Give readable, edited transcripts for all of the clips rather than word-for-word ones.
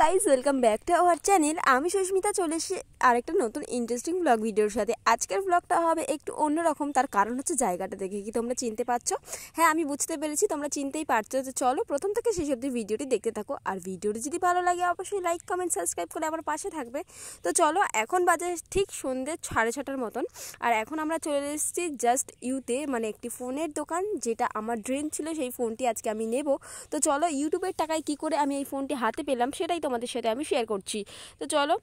Guys welcome back to our channel. আমি সুস্মিতা চলে এসেছি আরেকটা নতুন ইন্টারেস্টিং ব্লগ ভিডিওর সাথে। আজকের ব্লগটা হবে একটু অন্যরকম, তার কারণ হচ্ছে জায়গাটা দেখে কি তোমরা চিনতে পারছো? হ্যাঁ, আমি বুঝতে পেরেছি তোমরা চিনতেই পারছো। তো চলো প্রথম থেকে শেষ অবধি ভিডিওটি দেখতে থাকো, আর ভিডিওটি যদি ভালো লাগে অবশ্যই লাইক কমেন্ট সাবস্ক্রাইব করে আমার পাশে থাকবে। তো চলো, এখন বাজে ঠিক সন্ধ্যে 6:30 মতন, আর এখন আমরা চলে এসেছি জাস্ট ইউতে, মানে একটি ফোনের দোকান, যেটা আমার ড্রিম ছিল সেই ফোনটি আজকে আমি নেব। তো চলো, ইউটিউবের টাকায় কি করে আমি এই ফোনটি হাতে পেলাম সেটাই তোমাদের সাথে আমি শেয়ার করছি। তো চলো,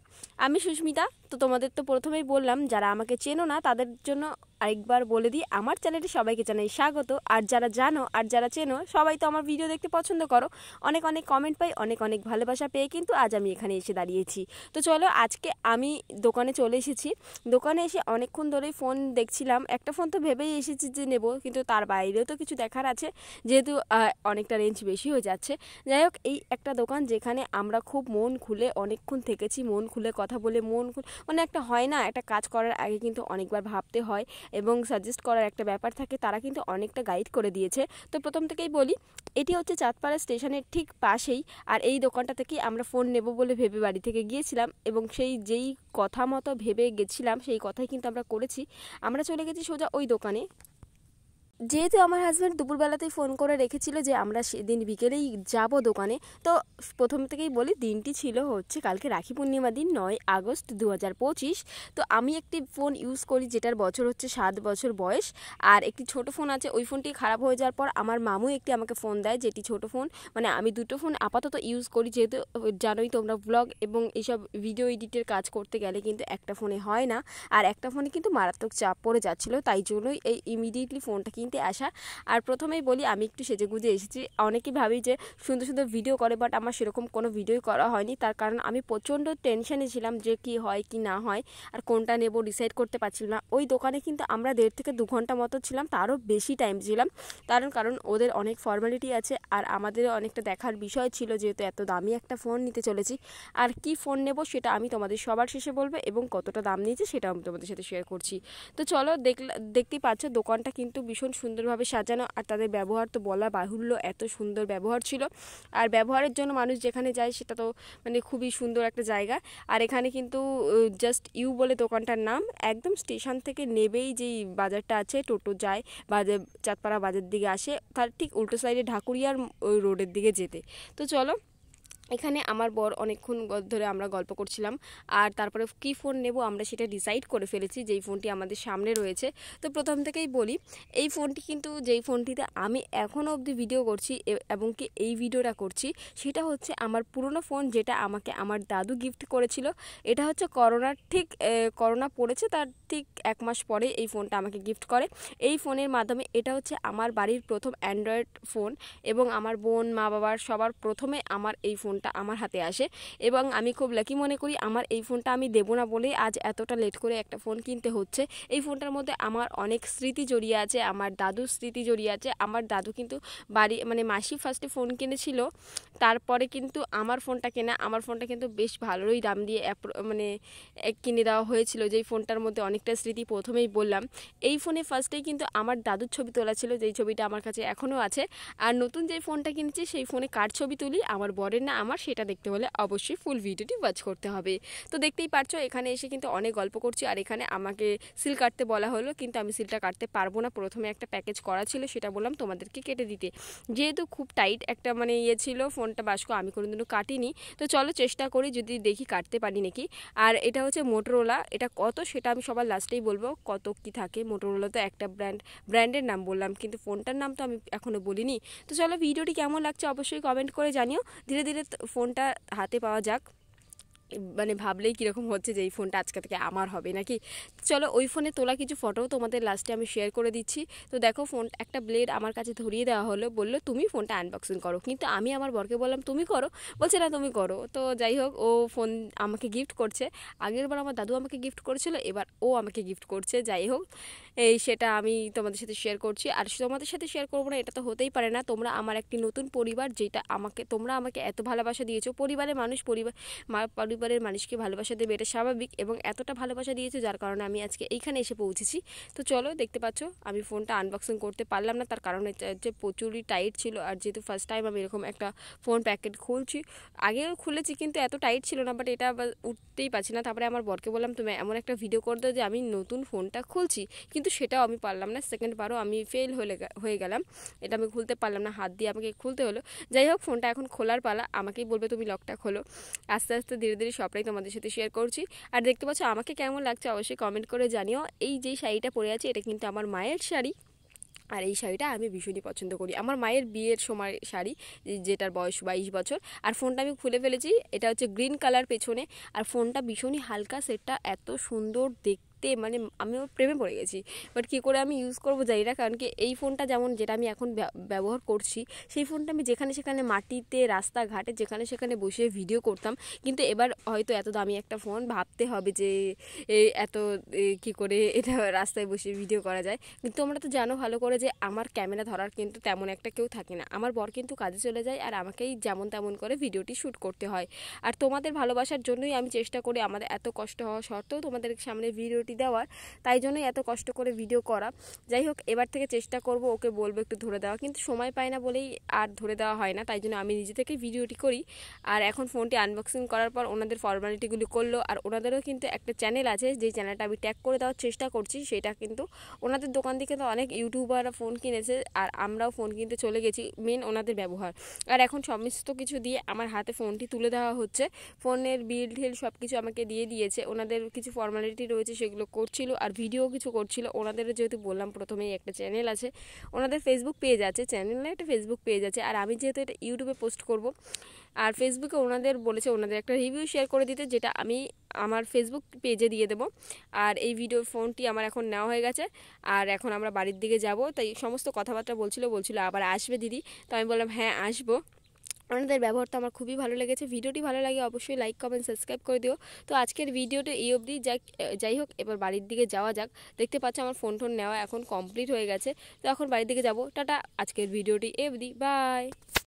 আমি সুস্মিতা। তো তোমাদের তো প্রথমেই বললাম, যারা আমাকে চেনো না তাদের জন্য আরেকবার বলে দিই, আমার চ্যানেলে সবাইকে জানাই স্বাগত। আর যারা জানো আর যারা চেনো সবাই তো আমার ভিডিও দেখতে পছন্দ করো, অনেক অনেক কমেন্ট পাই, অনেক অনেক ভালোবাসা পেয়ে কিন্তু আজ আমি এখানে এসে দাঁড়িয়েছি। তো চলো, আজকে আমি দোকানে চলে এসেছি। দোকানে এসে অনেকক্ষণ ধরেই ফোন দেখছিলাম। একটা ফোন তো ভেবেই এসেছি যে নেব, কিন্তু তার বাইরেও তো কিছু দেখার আছে, যেহেতু অনেকটা রেঞ্জ বেশি হয়ে যাচ্ছে। যাই হোক, এই একটা দোকান যেখানে আমরা খুব মন খুলে অনেকক্ষণ থেকেছি, মন খুলে কথা বলে, মানে একটা হয় না, একটা কাজ করার আগে কিন্তু অনেকবার ভাবতে হয় এবং সাজেস্ট করার একটা ব্যাপার থাকে, তারা কিন্তু অনেকটা গাইড করে দিয়েছে। তো প্রথম থেকেই বলি, এটি হচ্ছে চাঁদপাড়া স্টেশনের ঠিক পাশেই, আর এই দোকানটা থেকেই আমরা ফোন নেব বলে ভেবে বাড়ি থেকে গিয়েছিলাম, এবং যেই কথা মতো ভেবে গেছিলাম সেই কথাই কিন্তু আমরা করেছি। আমরা চলে গেছি সোজা ওই দোকানে। যেহেতু আমার হাজব্যান্ড দুপুরবেলাতেই ফোন করে রেখেছিল যে আমরা সেদিন বিকেলেই যাব দোকানে, তো প্রথম থেকেই বলি, দিনটি ছিল হচ্ছে কালকে রাখি পূর্ণিমা দিন, 9 আগস্ট 2025। তো আমি একটি ফোন ইউজ করি যেটার বছর হচ্ছে 7 বছর বয়স, আর একটি ছোট ফোন আছে। ওই ফোনটি খারাপ হয়ে যাওয়ার পর আমার মামু একটি আমাকে ফোন দেয়, যেটি ছোট ফোন। মানে আমি দুটো ফোন আপাতত ইউজ করি, যেহেতু জানোই তোমরা, ব্লগ এবং এইসব ভিডিও এডিটের কাজ করতে গেলে কিন্তু একটা ফোনে হয় না, আর একটা ফোনে কিন্তু মারাত্মক চাপ পড়ে যাচ্ছিলো, তাই জন্যই এই ইমিডিয়েটলি ফোনটা কিনতে আসা। আর প্রথমেই বলি, আমি একটু সেজেগুজে এসেছি। অনেকেই ভাবি যে সুন্দর সুন্দর ভিডিও করে, বাট আমার সেরকম কোনো ভিডিওই করা হয়নি, তার কারণ আমি প্রচণ্ড টেনশনে ছিলাম যে কি হয় কি না হয়, আর কোনটা নেব ডিসাইড করতে পারছিলাম না। ওই দোকানে কিন্তু আমরা 1.5 থেকে 2 ঘন্টা মতো ছিলাম, তারও বেশি টাইম ছিলাম, কারণ ওদের অনেক ফর্মালিটি আছে, আর আমাদেরও অনেকটা দেখার বিষয় ছিল, যেহেতু এত দামি একটা ফোন নিতে চলেছি। আর কি ফোন নেব সেটা আমি তোমাদের সবার শেষে বলবো, এবং কতটা দাম নিয়েছে সেটাও আমি তোমাদের সাথে শেয়ার করছি। তো চলো, দেখতেই পাচ্ছ দোকানটা কিন্তু ভীষণ সুন্দরভাবে সাজানো, আর তাদের ব্যবহার তো বলা বাহুল্য, এত সুন্দর ব্যবহার ছিল। আর ব্যবহারের জন্য মানুষ যেখানে যায় সেটা তো মানে খুবই সুন্দর একটা জায়গা। আর এখানে কিন্তু জাস্ট ইউ বলে দোকানটার নাম, একদম স্টেশন থেকে নেবেই যেই বাজারটা আছে, টোটো যায় বাজার, চাঁদপাড়া বাজার দিকে আসে, তার ঠিক উল্টো সাইডে ঢাকুরিয়ার ওই রোডের দিকে যেতে। তো চলো, এখানে আমার বর অনেকক্ষণ ধরে আমরা গল্প করছিলাম, আর তারপরে কি ফোন নেব আমরা সেটা ডিসাইড করে ফেলেছি, যেই ফোনটি আমাদের সামনে রয়েছে। তো প্রথম থেকেই বলি, এই ফোনটি কিন্তু যেই ফোনটিতে আমি এখনও অবধি ভিডিও করছি এবং কি এই ভিডিওটা করছি, সেটা হচ্ছে আমার পুরনো ফোন, যেটা আমাকে আমার দাদু গিফট করেছিল। এটা হচ্ছে করোনা পড়েছে তার ঠিক 1 মাস পরে এই ফোনটা আমাকে গিফট করে। এই ফোনের মাধ্যমে, এটা হচ্ছে আমার বাড়ির প্রথম অ্যান্ড্রয়েড ফোন, এবং আমার বোন, মা, বাবার সবার প্রথমে আমার এই ফোনটা আমার হাতে আসে, এবং আমি খুব লাকি মনে করি আমার এই ফোনটা আমি দেবো না বলেই আজ এতটা লেট করে একটা ফোন কিনতে হচ্ছে। এই ফোনটার মধ্যে আমার অনেক স্মৃতি জড়িয়ে আছে, আমার দাদুর স্মৃতি জড়িয়ে আছে। আমার দাদু কিন্তু মাসি ফার্স্টে ফোন কিনেছিল, তারপরে কিন্তু আমার ফোনটা কেনা। আমার ফোনটা কিন্তু বেশ ভালোই দাম দিয়ে কিনে দেওয়া হয়েছিল, যেই ফোনটার মধ্যে অনেকটা স্মৃতি। প্রথমেই বললাম, এই ফোনে ফার্স্টেই কিন্তু আমার দাদুর ছবি তোলা ছিল, যেই ছবিটা আমার কাছে এখনও আছে। আর নতুন যেই ফোনটা কিনেছি সেই ফোনে কার ছবি তুলি, আমার বরের না আমার, সেটা দেখতে হলে অবশ্যই ফুল ভিডিওটি ওয়াচ করতে হবে। তো দেখতেই পারছো, এখানে এসে কিন্তু অনেক গল্প করছি, আর এখানে আমাকে সিল কাটতে বলা হলো, কিন্তু আমি সিলটা কাটতে পারবো না। প্রথমে একটা প্যাকেজ করা ছিল, সেটা বললাম তোমাদেরকে কেটে দিতে, যেহেতু খুব টাইট একটা ইয়ে ছিল ফোনটা বাস্ক, আমি কোনোদিনও কাটিনি। তো চলো চেষ্টা করি, যদি দেখি কাটতে পারি নাকি। আর এটা হচ্ছে মোটোরোলা, এটা কত সেটা আমি সবার লাস্টেই বলবো, কত কি থাকে। মোটোরোলা তো একটা ব্র্যান্ডের নাম বললাম, কিন্তু ফোনটার নাম তো আমি এখনও বলিনি। তো চলো, ভিডিওটি কেমন লাগছে অবশ্যই কমেন্ট করে জানিও। ধীরে ধীরে ফোনটা হাতে পাওয়া যাক, ভাবলেই কীরকম হচ্ছে যে এই ফোনটা আজকে থেকে আমার হবে নাকি। চলো, ওই ফোনে তোলা কিছু ফটোও তোমাদের লাস্টে আমি শেয়ার করে দিচ্ছি। তো দেখো, ফোন একটা ব্লেড আমার কাছে ধরিয়ে দেওয়া হলো, বললো তুমি ফোনটা আনবক্সিং করো, কিন্তু আমি আমার বরকে বললাম তুমি করো, বলছে না তুমি করো। তো যাই হোক, ও ফোন আমাকে গিফট করছে। আগের বার আমার দাদু আমাকে গিফট করেছিল, এবার ও আমাকে গিফট করছে। যাই হোক, সেটা আমি তোমাদের সাথে শেয়ার করছি। আর তোমাদের সাথে শেয়ার করবো না এটা তো হতেই পারে না, তোমরা আমার একটি নতুন পরিবার, যেটা তোমরা আমাকে এত ভালোবাসা দিয়েছো। পরিবারের মানুষ পরিবারের মানুষকে ভালোবাসা দেবে, এটা স্বাভাবিক, এবং এতটা ভালোবাসা দিয়েছে যার কারণে আমি আজকে এইখানে এসে পৌঁছেছি। তো চলো, দেখতে পাচ্ছ আমি ফোনটা আনবক্সিং করতে পারলাম না, তার কারণ হচ্ছে প্রচুরই টাইট ছিল। আর যেহেতু ফার্স্ট টাইম আমি এরকম একটা ফোন প্যাকেট খুলছি, আগেও খুলেছি কিন্তু এত টাইট ছিল না, বাট এটা আবার উঠতেই পারছি না। তারপরে আমার বরকে বললাম তুমি এমন একটা ভিডিও করে দাও যে আমি নতুন ফোনটা খুলছি, কিন্তু সেটাও আমি পারলাম না। সেকেন্ড বারও আমি ফেল হয়ে গেলাম, এটা আমি খুলতে পারলাম না, হাত দিয়ে আমাকে খুলতে হলো। যাই হোক, ফোনটা এখন খোলার পালা, আমাকেই বলবে তুমি লকটা খোলো। আস্তে আস্তে ধীরে ধীরে সবটাই তোমাদের সাথে শেয়ার করছি। আর দেখতে পাচ্ছ আমাকে কেমন লাগছে অবশ্যই কমেন্ট করে জানিও। এই যে শাড়িটা পরে আছে এটা কিন্তু আমার মায়ের শাড়ি, আর এই শাড়িটা আমি ভীষণই পছন্দ করি, আমার মায়ের বিয়ের সময় শাড়ি, যেটার বয়স 22 বছর। আর ফোনটা আমি খুলে ফেলেছি, এটা হচ্ছে গ্রিন কালার পেছনে, আর ফোনটা ভীষণই হালকা, সেটটা এত সুন্দর দেখতে, মানে আমিও প্রেমে পড়ে গেছি। বাট কী করে আমি ইউজ করবো জানি না, কারণ কি এই ফোনটা যেমন যেটা আমি এখন ব্যবহার করছি, সেই ফোনটা আমি যেখানে সেখানে মাটিতে, রাস্তাঘাটে যেখানে সেখানে বসে ভিডিও করতাম। কিন্তু এবার হয়তো এত দামি একটা ফোন, ভাবতে হবে যে এত কী করে এটা রাস্তায় বসে ভিডিও করা যায়। কিন্তু তোমরা তো জানো ভালো করে যে আমার ক্যামেরা ধরার কিন্তু তেমন একটা কেউ থাকে না, আমার বর কিন্তু কাজে চলে যায় আর আমাকেই যেমন তেমন করে ভিডিওটি শ্যুট করতে হয়। আর তোমাদের ভালোবাসার জন্যই আমি চেষ্টা করি, আমাদের এত কষ্ট হওয়া সত্ত্বেও তোমাদের সামনে ভিডিওটি দেওয়ার, তাই জন্যই এত কষ্ট করে ভিডিও করা। যাই হোক, এবার থেকে চেষ্টা করব, ওকে বলবো একটু ধরে দেওয়া, কিন্তু সময় পায় না বলেই আর ধরে দেওয়া হয় না, তাই জন্য আমি নিজে থেকেই ভিডিওটি করি। আর এখন ফোনটি আনবক্সিং করার পর ওনাদের ফর্মালিটিগুলি করলো, আর ওনাদেরও কিন্তু একটা চ্যানেল আছে, যেই চ্যানেলটা আমি ট্যাগ করে দেওয়ার চেষ্টা করছি, সেটা কিন্তু ওনাদের দোকান থেকে তো অনেক ইউটিউবাররা ফোন কিনেছে, আর আমরাও ফোন কিনতে চলে গেছি, মেন ওনাদের ব্যবহার। আর এখন সমস্ত কিছু দিয়ে আমার হাতে ফোনটি তুলে দেওয়া হচ্ছে, ফোনের বিল ঢিল সব কিছু আমাকে দিয়ে দিয়েছে। ওনাদের কিছু ফর্মালিটি রয়েছে সেগুলো করছিল, আর ভিডিও কিছু করছিল। ওনাদের যেহেতু বললাম প্রথমেই একটা চ্যানেল আছে, ওনাদের ফেসবুক পেজ আছে, চ্যানেল না, একটা ফেসবুক পেজ আছে, আর আমি যেহেতু এটা ইউটিউবে পোস্ট করব, আর ফেসবুকে ওনাদের বলেছে ওনাদের একটা রিভিউ শেয়ার করে দিতে, যেটা আমি আমার ফেসবুক পেজে দিয়ে দেবো। আর এই ফোনটি আমার এখন নেওয়া হয়ে গেছে, আর এখন আমরা বাড়ির দিকে যাব। তাই সমস্ত কথাবার্তা বলছিল আবার আসবে দিদি, তো আমি বললাম হ্যাঁ আসবো। ওনাদের ব্যবহারটা আমার খুবই ভালো লেগেছে। ভিডিওটি ভালো লাগে অবশ্যই লাইক কমেন্ট সাবস্ক্রাইব করে দিও। তো আজকের ভিডিওটা এই অবধি, যাই হোক, এবার বাড়ির দিকে যাওয়া যাক। দেখতে পাচ্ছ আমার ফোন নেওয়া এখন কমপ্লিট হয়ে গেছে, তো এখন বাড়ির দিকে যাব। টাটা, আজকের ভিডিওটি এই অবধি, বাই।